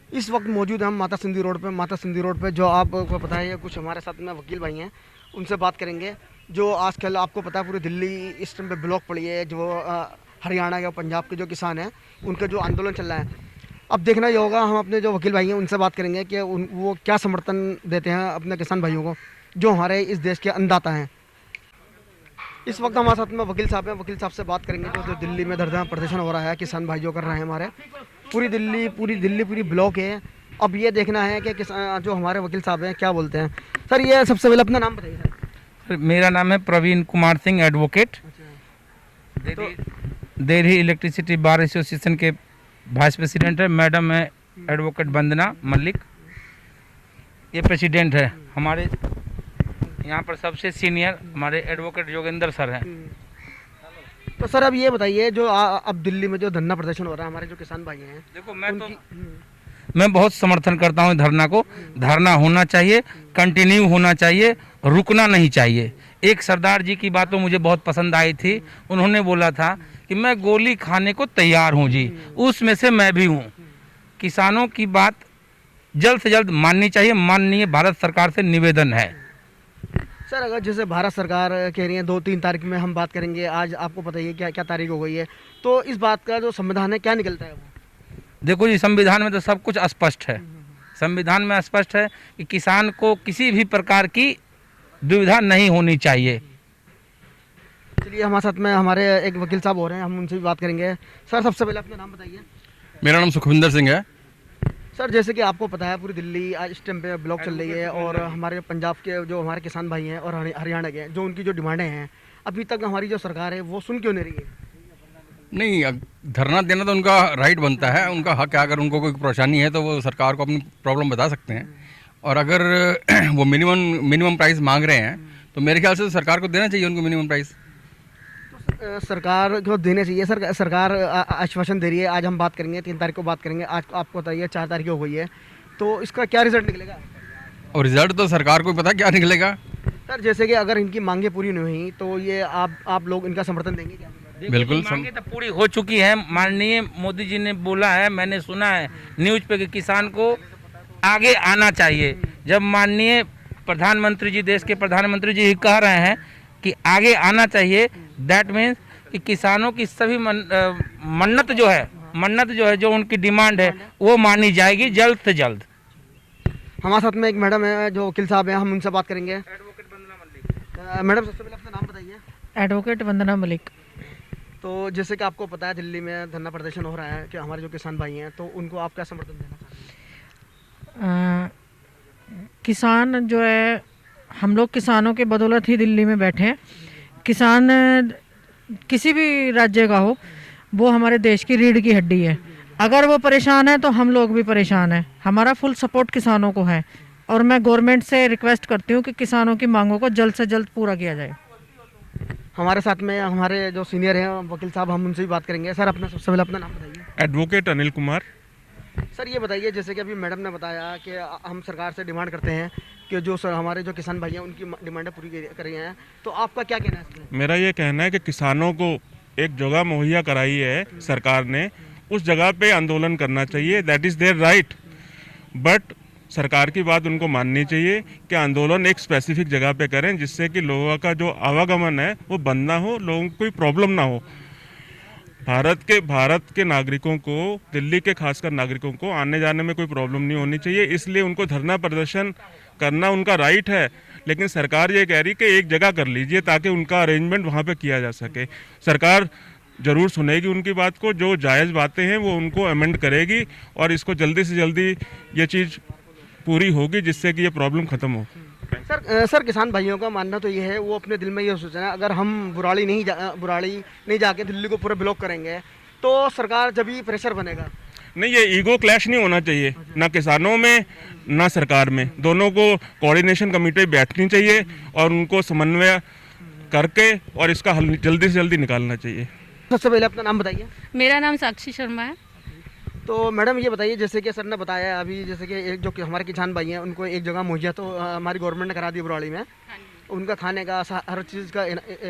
इस वक्त मौजूद हैं हम माता सिंधी रोड पे। माता सिंधी रोड पे जो आपको पता है, कुछ हमारे साथ में वकील भाई हैं, उनसे बात करेंगे। जो आजकल आपको पता है पूरी दिल्ली इस टाइम पे ब्लॉक पड़ी है। जो हरियाणा या पंजाब के जो किसान हैं, उनका जो आंदोलन चल रहा है, अब देखना ये होगा। हम अपने जो वकील भाई हैं उनसे बात करेंगे कि वो क्या समर्थन देते हैं अपने किसान भाइयों को, जो हमारे इस देश के अन्नदाता हैं। इस वक्त हमारे साथ में वकील साहब हैं। वकील साहब से बात करेंगे जो दिल्ली में धरना प्रदर्शन हो रहा है, किसान भाई जो कर रहे हैं हमारे। पूरी ब्लॉक है। अब ये देखना है कि किसान जो हमारे वकील साहब हैं क्या बोलते हैं। सर, ये सबसे पहले अपना नाम बताइए सर। मेरा नाम है प्रवीण कुमार सिंह, एडवोकेट। तो दिल्ली इलेक्ट्रिसिटी बार एसोसिएशन के वाइस प्रेसिडेंट है। मैडम है एडवोकेट वंदना मलिक, ये प्रेसिडेंट है। हमारे यहाँ पर सबसे सीनियर हमारे एडवोकेट योगेंद्र सर हैं। तो सर, अब ये बताइए जो अब दिल्ली में जो धरना प्रदर्शन हो रहा है, हमारे जो किसान भाई हैं, देखो मैं बहुत समर्थन करता हूँ धरना को। धरना होना चाहिए, कंटिन्यू होना चाहिए, रुकना नहीं चाहिए। एक सरदार जी की बात तो मुझे बहुत पसंद आई थी। उन्होंने बोला था कि मैं गोली खाने को तैयार हूँ जी, उसमें से मैं भी हूँ। किसानों की बात जल्द से जल्द माननी चाहिए। माननीय भारत सरकार से निवेदन है। सर, अगर जैसे भारत सरकार कह रही है 2-3 तारीख में हम बात करेंगे, आज आपको पता ही है क्या क्या तारीख हो गई है, तो इस बात का जो संविधान है क्या निकलता है वो? देखो जी, संविधान में तो सब कुछ स्पष्ट है। संविधान में स्पष्ट है कि किसान को किसी भी प्रकार की दुविधा नहीं होनी चाहिए। चलिए, हमारे साथ में हमारे एक वकील साहब हो रहे हैं, हम उनसे भी बात करेंगे। सर, सबसे पहले अपना नाम बताइए। मेरा नाम सुखविंदर सिंह है। सर, जैसे कि आपको पता है पूरी दिल्ली आज इस टाइम पे ब्लॉक चल रही है, और हमारे पंजाब के जो हमारे किसान भाई हैं और हरियाणा के जो उनकी जो डिमांडें हैं, अभी तक हमारी जो सरकार है वो सुन क्यों नहीं रही है? नहीं, धरना देना तो उनका राइट बनता है, उनका हक है। अगर उनको कोई परेशानी है तो वो सरकार को अपनी प्रॉब्लम बता सकते हैं। और अगर वो मिनिमम प्राइस मांग रहे हैं तो मेरे ख्याल से सरकार को देना चाहिए उनको मिनिमम प्राइस। सरकार को देने चाहिए। सरकार आश्वासन दे रही है। आज हम बात करेंगे, 3 तारीख को बात करेंगे। आज आपको बताइए 4 तारीख हो गई है, तो इसका क्या रिजल्ट निकलेगा? और रिजल्ट तो सरकार को पता क्या निकलेगा। सर, जैसे कि अगर इनकी मांगे पूरी नहीं हुई तो ये आप लोग इनका समर्थन देंगे क्या? बिल्कुल। मांगे तो पूरी हो चुकी है। माननीय मोदी जी ने बोला है, मैंने सुना है न्यूज़ पे कि किसान को आगे आना चाहिए। जब माननीय प्रधानमंत्री जी, देश के प्रधानमंत्री जी ही कह रहे हैं कि आगे आना चाहिए, दैट मीन्स कि किसानों की सभी मन्नत जो है, जो उनकी डिमांड है, वो मानी जाएगी जल्द से जल्द। हमारे साथ में एक मैडम है जो वकील साहब हैं, हम उनसे बात करेंगे। एडवोकेट वंदना मलिक। मैडम, सबसे पहले अपना नाम बताइए। एडवोकेट वंदना मलिक। तो जैसे कि आपको पता है दिल्ली में धरना प्रदर्शन हो रहा है कि हमारे जो किसान भाई हैं, तो उनको आप क्या समर्थन देना चाहते हैं? किसान जो है, हम लोग किसानों के बदौलत ही दिल्ली में बैठे हैं। किसान किसी भी राज्य का हो, वो हमारे देश की रीढ़ की हड्डी है। अगर वो परेशान है तो हम लोग भी परेशान हैं। हमारा फुल सपोर्ट किसानों को है, और मैं गवर्नमेंट से रिक्वेस्ट करती हूँ कि किसानों की मांगों को जल्द से जल्द पूरा किया जाए। हमारे साथ में हमारे जो सीनियर हैं वकील साहब, हम उनसे भी बात करेंगे। सर, अपना सबसे पहले अपना नाम बताइए। एडवोकेट अनिल कुमार। सर, ये बताइए जैसे कि अभी मैडम ने बताया कि हम सरकार से डिमांड करते हैं कि जो हमारे जो किसान भाई हैं उनकी डिमांडें पूरी कर रही हैं, तो आपका क्या कहना है इसमें? मेरा ये कहना है कि किसानों को एक जगह मुहैया कराई है सरकार ने, उस जगह पे आंदोलन करना चाहिए। That is there right. But सरकार की बात उनको माननी चाहिए कि आंदोलन एक स्पेसिफिक जगह पे करें, जिससे कि लोगों का जो आवागमन है वो बंद ना हो, लोगों को कोई प्रॉब्लम ना हो। भारत के नागरिकों को, दिल्ली के खासकर नागरिकों को आने जाने में कोई प्रॉब्लम नहीं होनी चाहिए। इसलिए उनको धरना प्रदर्शन करना उनका राइट है। लेकिन सरकार ये कह रही कि एक जगह कर लीजिए ताकि उनका अरेंजमेंट वहाँ पे किया जा सके। सरकार ज़रूर सुनेगी उनकी बात को, जो जायज़ बातें हैं वो उनको अमेंड करेगी, और इसको जल्दी से जल्दी ये चीज़ पूरी होगी, जिससे कि ये प्रॉब्लम ख़त्म हो। सर, किसान भाइयों का मानना तो ये है, वो अपने दिल में ये सोच रहे हैं अगर हम बुराड़ी नहीं जाके दिल्ली को पूरा ब्लॉक करेंगे तो सरकार जब ही प्रेशर बनेगा। नहीं, ये ईगो क्लैश नहीं होना चाहिए, ना किसानों में ना सरकार में। दोनों को कोऑर्डिनेशन कमेटी बैठनी चाहिए और उनको समन्वय करके और इसका हल जल्दी से जल्दी निकालना चाहिए। सबसे पहले अपना नाम बताइए। मेरा नाम साक्षी शर्मा है। तो मैडम, ये बताइए जैसे कि सर ने बताया अभी, जैसे कि एक जो कि हमारे किसान भाई हैं उनको एक जगह मुहैया तो हमारी गवर्नमेंट ने करा दी बुराड़ी में, उनका खाने का हर चीज़ का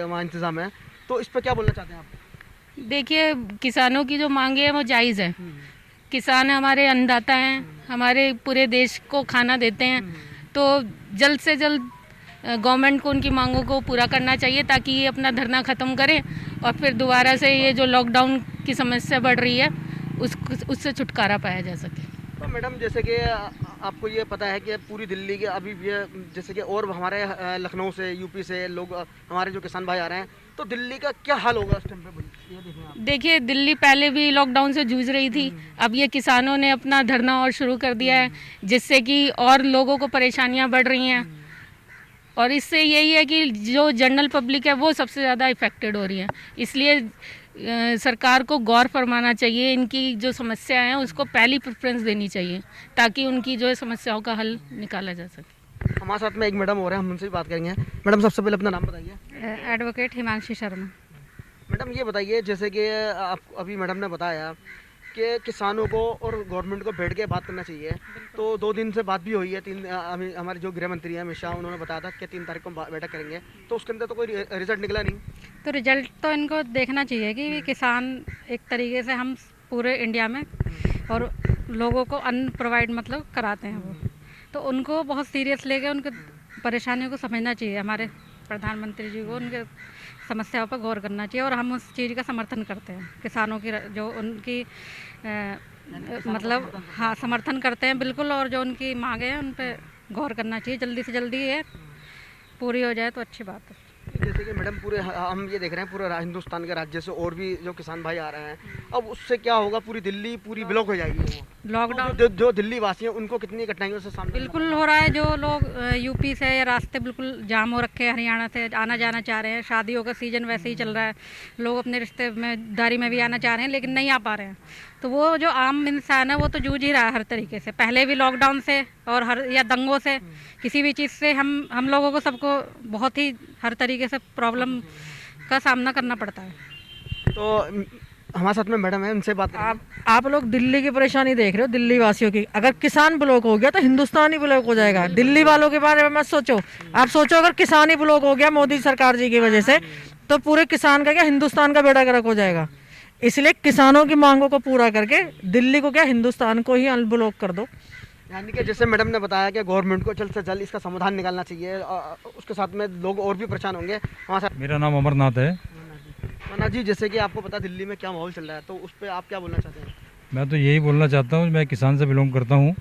वहाँ इंतज़ाम है, तो इस पर क्या बोलना चाहते हैं आप? देखिए, किसानों की जो मांगे हैं वो जायज़ है। किसान हमारे अन्नदाता हैं, हमारे पूरे देश को खाना देते हैं, तो जल्द से जल्द गवर्नमेंट को उनकी मांगों को पूरा करना चाहिए ताकि ये अपना धरना ख़त्म करें और फिर दोबारा से ये जो लॉकडाउन की समस्या बढ़ रही है उससे छुटकारा पाया जा सके। तो मैडम जैसे कि आपको ये पता है कि पूरी दिल्ली के अभी ये जैसे कि और हमारे लखनऊ से यूपी से लोग हमारे जो किसान भाई आ रहे हैं, तो दिल्ली का क्या हाल होगा उस टाइम पे ये देखें आप। देखिए, दिल्ली पहले भी लॉकडाउन से जूझ रही थी, अब ये किसानों ने अपना धरना और शुरू कर दिया है जिससे कि और लोगों को परेशानियां बढ़ रही हैं, और इससे यही है कि जो जनरल पब्लिक है वो सबसे ज़्यादा इफ़ेक्टेड हो रही है। इसलिए सरकार को गौर फरमाना चाहिए, इनकी जो समस्याएं हैं उसको पहली प्रेफरेंस देनी चाहिए ताकि उनकी जो है समस्याओं का हल निकाला जा सके। हमारे साथ में एक मैडम हो रहे हैं, हम उनसे भी बात करेंगे। मैडम सबसे पहले अपना नाम बताइए। एडवोकेट हिमांशी शर्मा। मैडम ये बताइए जैसे कि आप अभी मैडम ने बताया कि किसानों को और गवर्नमेंट को बैठ के बात करना चाहिए, तो 2 दिन से बात भी हुई है। हमारे जो गृह मंत्री हैं अमित शाह, उन्होंने बताया था कि 3 तारीख को बैठक करेंगे, तो उसके अंदर तो कोई रिजल्ट निकला नहीं। तो रिजल्ट तो इनको देखना चाहिए कि किसान एक तरीके से हम पूरे इंडिया में और लोगों को अन्न प्रोवाइड मतलब कराते हैं वो, तो उनको बहुत सीरियस लेके उनके परेशानियों को समझना चाहिए। हमारे प्रधानमंत्री जी को उनके समस्याओं पर गौर करना चाहिए और हम उस चीज़ का समर्थन करते हैं। किसानों की जो उनकी मतलब हाँ समर्थन करते हैं बिल्कुल, और जो उनकी मांगे हैं उन पर गौर करना चाहिए, जल्दी से जल्दी ये पूरी हो जाए तो अच्छी बात है। जैसे कि मैडम पूरे हम ये देख रहे हैं पूरे हिंदुस्तान के राज्य से और भी जो किसान भाई आ रहे हैं, अब उससे क्या होगा, पूरी दिल्ली पूरी ब्लॉक हो जाएगी। वो लॉकडाउन जो दिल्ली वासी हैं उनको कितनी कठिनाइयों से सामना बिल्कुल हो रहा है। जो लोग यूपी से या रास्ते बिल्कुल जाम हो रखे हैं, हरियाणा से आना जाना चाह रहे हैं, शादियों का सीज़न वैसे ही चल रहा है, लोग अपने रिश्तेदारी में भी आना चाह रहे हैं लेकिन नहीं आ पा रहे हैं, तो वो जो आम इंसान है वो तो जूझ ही रहा है हर तरीके से। पहले भी लॉकडाउन से और या दंगों से, किसी भी चीज़ से हम लोगों को सबको बहुत ही हर तरीके से प्रॉब्लम का सामना करना पड़ता है। तो हमारे साथ में मैडम है, उनसे बात करेंगे। आप लोग दिल्ली की परेशानी देख रहे हो, दिल्ली वासियों की। अगर किसान ब्लॉक हो गया तो हिंदुस्तान ही ब्लॉक हो जाएगा। दिल्ली वालों के बारे में मत सोचो, आप सोचो अगर किसान ही ब्लॉक हो गया मोदी सरकार जी की वजह से, तो पूरे किसान का क्या हिंदुस्तान का बेड़ा गर्क हो जाएगा। इसलिए किसानों की मांगों को पूरा करके दिल्ली को क्या हिंदुस्तान को ही अनब्लॉक कर दो। यानी कि जैसे मैडम ने बताया कि गवर्नमेंट को जल्द से जल्द इसका समाधान निकालना चाहिए, उसके साथ में लोग और भी परेशान होंगे। हमारे साथ मेरा नाम अमरनाथ है। मना जी, जैसे कि आपको पता दिल्ली में क्या माहौल चल रहा है, तो उस पर आप क्या बोलना चाहते हैं? मैं तो यही बोलना चाहता हूँ, मैं किसान से बिलोंग करता हूँ,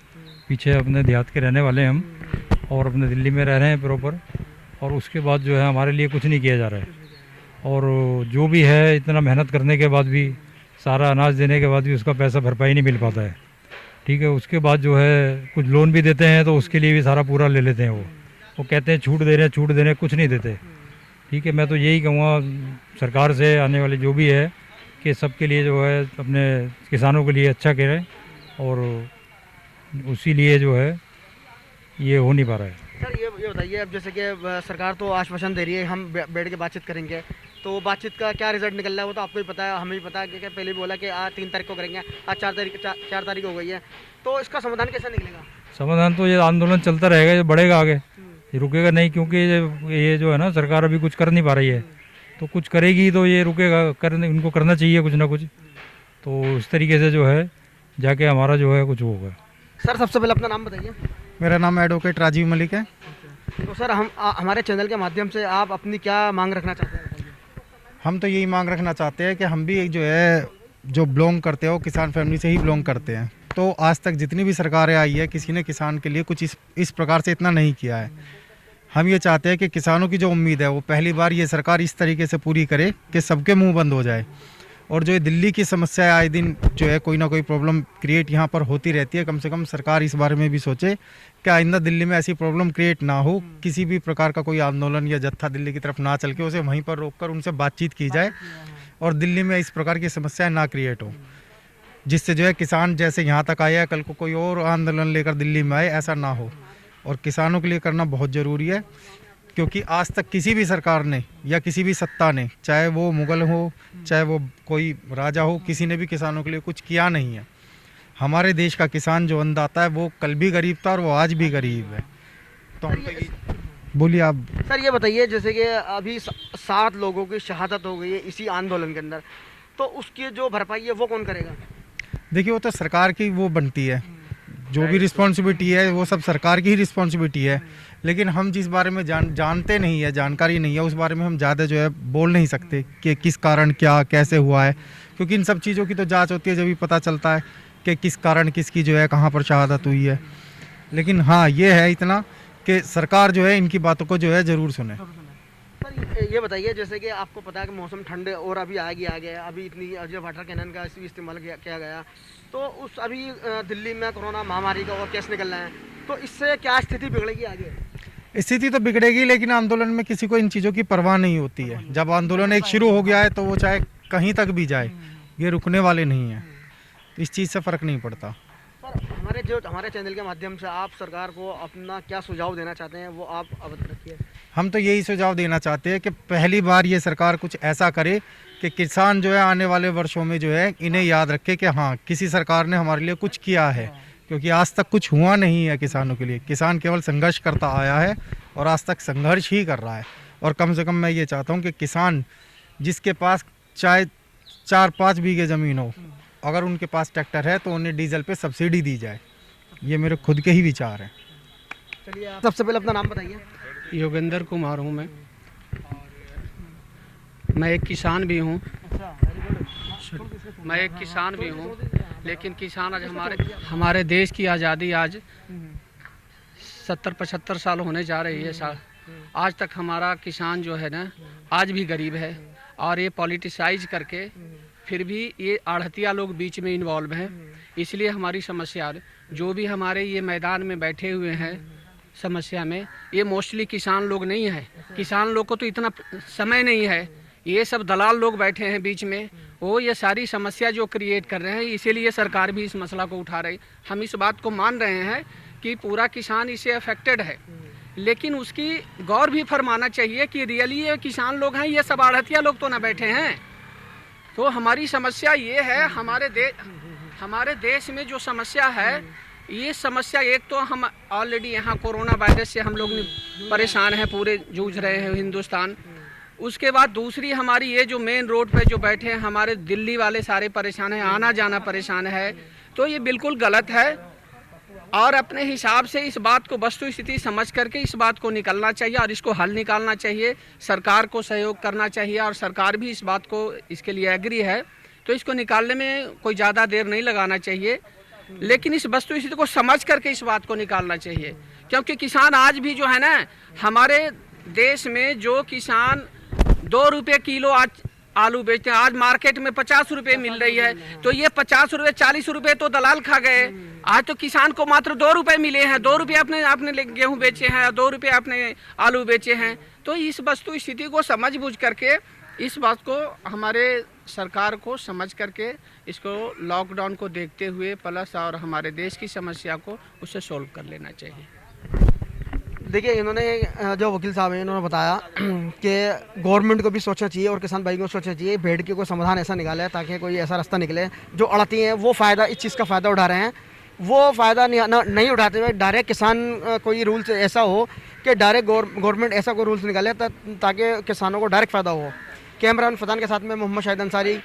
पीछे अपने देहात के रहने वाले हैं हम, और अपने दिल्ली में रह रहे हैं प्रॉपर, और उसके बाद जो है हमारे लिए कुछ नहीं किया जा रहा है। और जो भी है इतना मेहनत करने के बाद भी, सारा अनाज देने के बाद भी उसका पैसा भरपाई नहीं मिल पाता है। ठीक है, उसके बाद जो है कुछ लोन भी देते हैं तो उसके लिए भी सारा पूरा ले लेते हैं। वो कहते हैं छूट दे रहे हैं, कुछ नहीं देते। ठीक है, मैं तो यही कहूँगा सरकार से, आने वाले जो भी है, कि सबके लिए जो है अपने किसानों के लिए अच्छा करें, और उसी लिए जो है ये हो नहीं पा रहा है। सर ये बताइए, अब जैसे कि सरकार तो आश्वासन दे रही है हम बैठ के बातचीत करेंगे, तो बातचीत का क्या रिजल्ट निकल रहा है वो तो आपको ही पता है, हमें भी पता है कि पहले बोला कि आज 3 तारीख को करेंगे, आज 4 तारीख हो गई है, तो इसका समाधान कैसे निकलेगा? समाधान तो ये आंदोलन चलता रहेगा, ये बढ़ेगा आगे, ये रुकेगा नहीं, क्योंकि ये जो है ना सरकार अभी कुछ कर नहीं पा रही है, तो कुछ करेगी तो ये रुकेगा। इनको करना चाहिए कुछ ना कुछ, तो इस तरीके से जो है जाके हमारा जो है कुछ होगा। सर सबसे पहले अपना नाम बताइए। मेरा नाम एडवोकेट राजीव मलिक है। तो सर हमारे चैनल के माध्यम से आप अपनी क्या मांग रखना चाहते हैं? हम तो यही मांग रखना चाहते हैं कि हम भी जो है जो बिलोंग करते हो किसान फैमिली से ही बिलोंग करते हैं, तो आज तक जितनी भी सरकारें आई है किसी ने किसान के लिए कुछ इस प्रकार से इतना नहीं किया है। हम ये चाहते हैं कि किसानों की जो उम्मीद है वो पहली बार ये सरकार इस तरीके से पूरी करे कि सबके मुंह बंद हो जाए। और जो ये दिल्ली की समस्या है, आए दिन जो है कोई ना कोई प्रॉब्लम क्रिएट यहाँ पर होती रहती है, कम से कम सरकार इस बारे में भी सोचे कि आइंदा दिल्ली में ऐसी प्रॉब्लम क्रिएट ना हो, किसी भी प्रकार का कोई आंदोलन या जत्था दिल्ली की तरफ ना चल के उसे वहीं पर रोककर उनसे बातचीत की जाए और दिल्ली में इस प्रकार की समस्याएं ना क्रिएट हो, जिससे जो है किसान जैसे यहाँ तक आया है कल को कोई और आंदोलन लेकर दिल्ली में आए, ऐसा ना हो। और किसानों के लिए करना बहुत ज़रूरी है, क्योंकि आज तक किसी भी सरकार ने या किसी भी सत्ता ने, चाहे वो मुगल हो चाहे वो कोई राजा हो, किसी ने भी किसानों के लिए कुछ किया नहीं है। हमारे देश का किसान जो अन्नदाता है वो कल भी गरीब था और वो आज भी गरीब है। तो हम बोलिए आप। सर ये बताइए, जैसे कि अभी 7 लोगों की शहादत हो गई है इसी आंदोलन के अंदर, तो उसकी जो भरपाई है वो कौन करेगा? देखिए वो तो सरकार की वो बनती है, जो भी रिस्पॉन्सिबिलिटी है वो सब सरकार की ही रिस्पॉन्सिबिलिटी है, लेकिन हम जिस बारे में जानते नहीं है, जानकारी नहीं है, उस बारे में हम ज़्यादा जो है बोल नहीं सकते कि किस कारण क्या कैसे हुआ है, क्योंकि इन सब चीज़ों की तो जांच होती है, जब भी पता चलता है कि किस कारण किसकी जो है कहाँ पर शहादत हुई है। लेकिन हाँ, ये है इतना कि सरकार जो है इनकी बातों को जो है ज़रूर सुने। पर ये बताइए, जैसे कि आपको पता है कि मौसम ठंड और अभी आ गया, अभी इतनी जो वाटर कैनन का इस्तेमाल किया गया, तो उस अभी दिल्ली में कोरोना महामारी का और केस निकल रहे हैं, तो इससे क्या स्थिति बिगड़ेगी आगे? स्थिति तो बिगड़ेगी, लेकिन आंदोलन में किसी को इन चीज़ों की परवाह नहीं होती है। जब आंदोलन एक शुरू हो गया है तो वो चाहे कहीं तक भी जाए, ये रुकने वाले नहीं हैं, इस चीज़ से फ़र्क नहीं पड़ता। सर, हमारे चैनल के माध्यम से आप सरकार को अपना क्या सुझाव देना चाहते हैं, वो आप अवगत रखिए। हम तो यही सुझाव देना चाहते हैं कि पहली बार ये सरकार कुछ ऐसा करे कि किसान जो है आने वाले वर्षों में जो है इन्हें याद रखे कि हाँ, किसी सरकार ने हमारे लिए कुछ किया है, क्योंकि आज तक कुछ हुआ नहीं है किसानों के लिए। किसान केवल संघर्ष करता आया है और आज तक संघर्ष ही कर रहा है। और कम से कम मैं ये चाहता हूँ कि किसान जिसके पास चाहे 4-5 बीघे ज़मीन हो, अगर उनके पास ट्रैक्टर है तो उन्हें डीजल पे सब्सिडी दी जाए। ये मेरे खुद के ही विचार हैं। चलिए, आप सबसे पहले अपना नाम बताइए। योगेंद्र कुमार हूँ मैं एक किसान भी हूँ। मैं एक किसान भी हूँ, लेकिन किसान आज हमारे देश की आज़ादी आज 70-75 साल होने जा रही है साल। आज तक हमारा किसान जो है ना, आज भी गरीब है, और ये पॉलिटिसाइज करके फिर भी ये आढ़तिया लोग बीच में इन्वॉल्व हैं। इसलिए हमारी समस्या, जो भी हमारे ये मैदान में बैठे हुए हैं समस्या में, ये मोस्टली किसान लोग नहीं है। किसान लोग को तो इतना समय नहीं है, ये सब दलाल लोग बैठे हैं बीच में, वो ये सारी समस्या जो क्रिएट कर रहे हैं। इसीलिए सरकार भी इस मसला को उठा रही। हम इस बात को मान रहे हैं कि पूरा किसान इससे अफेक्टेड है, लेकिन उसकी गौर भी फरमाना चाहिए कि रियली ये किसान लोग हैं, ये सब आढ़तिया लोग तो ना बैठे हैं। तो हमारी समस्या ये है, हमारे देश में जो समस्या है, ये समस्या एक तो हम ऑलरेडी यहाँ कोरोना वायरस से हम लोग परेशान हैं, पूरे जूझ रहे हैं हिंदुस्तान। उसके बाद दूसरी हमारी ये जो मेन रोड पे जो बैठे हैं हमारे दिल्ली वाले सारे परेशान हैं, आना जाना परेशान है। तो ये बिल्कुल गलत है, और अपने हिसाब से इस बात को वस्तु स्थिति समझ करके इस बात को निकलना चाहिए और इसको हल निकालना चाहिए। सरकार को सहयोग करना चाहिए, और सरकार भी इस बात को इसके लिए एग्री है, तो इसको निकालने में कोई ज़्यादा देर नहीं लगाना चाहिए। लेकिन इस वस्तु स्थिति को समझ करके इस बात को निकालना चाहिए, क्योंकि किसान आज भी जो है ना, हमारे देश में जो किसान 2 रुपये किलो आज आलू बेचते हैं, आज मार्केट में 50 रुपये मिल रही है। तो ये 50 रुपये 40 रुपये तो दलाल खा गए। आज तो किसान को मात्र 2 रुपये मिले हैं। 2 रुपये आपने गेहूं बेचे हैं, 2 रुपये आपने आलू बेचे हैं। तो इस वस्तु स्थिति को समझ बूझ करके इस बात को हमारे सरकार को समझ करके इसको लॉकडाउन को देखते हुए प्लस और हमारे देश की समस्या को उससे सोल्व कर लेना चाहिए। देखिए, इन्होंने जो वकील साहब हैं, इन्होंने बताया कि गवर्नमेंट को भी सोचना चाहिए और किसान भाई को सोचना चाहिए, भेड़ के कोई समाधान ऐसा निकाले ताकि कोई ऐसा रास्ता निकले। जो अड़ती हैं वो फ़ायदा, इस चीज़ का फ़ायदा उठा रहे हैं, वो फ़ायदा नहीं उठाते हुए डायरेक्ट किसान कोई रूल्स ऐसा हो कि डायरेक्ट गवर्नमेंट ऐसा कोई रूल्स निकाले ताकि किसानों को डायरेक्ट फ़ायदा हो। कैमरामैन फतान के साथ में मोहम्मद शाहिद अंसारी,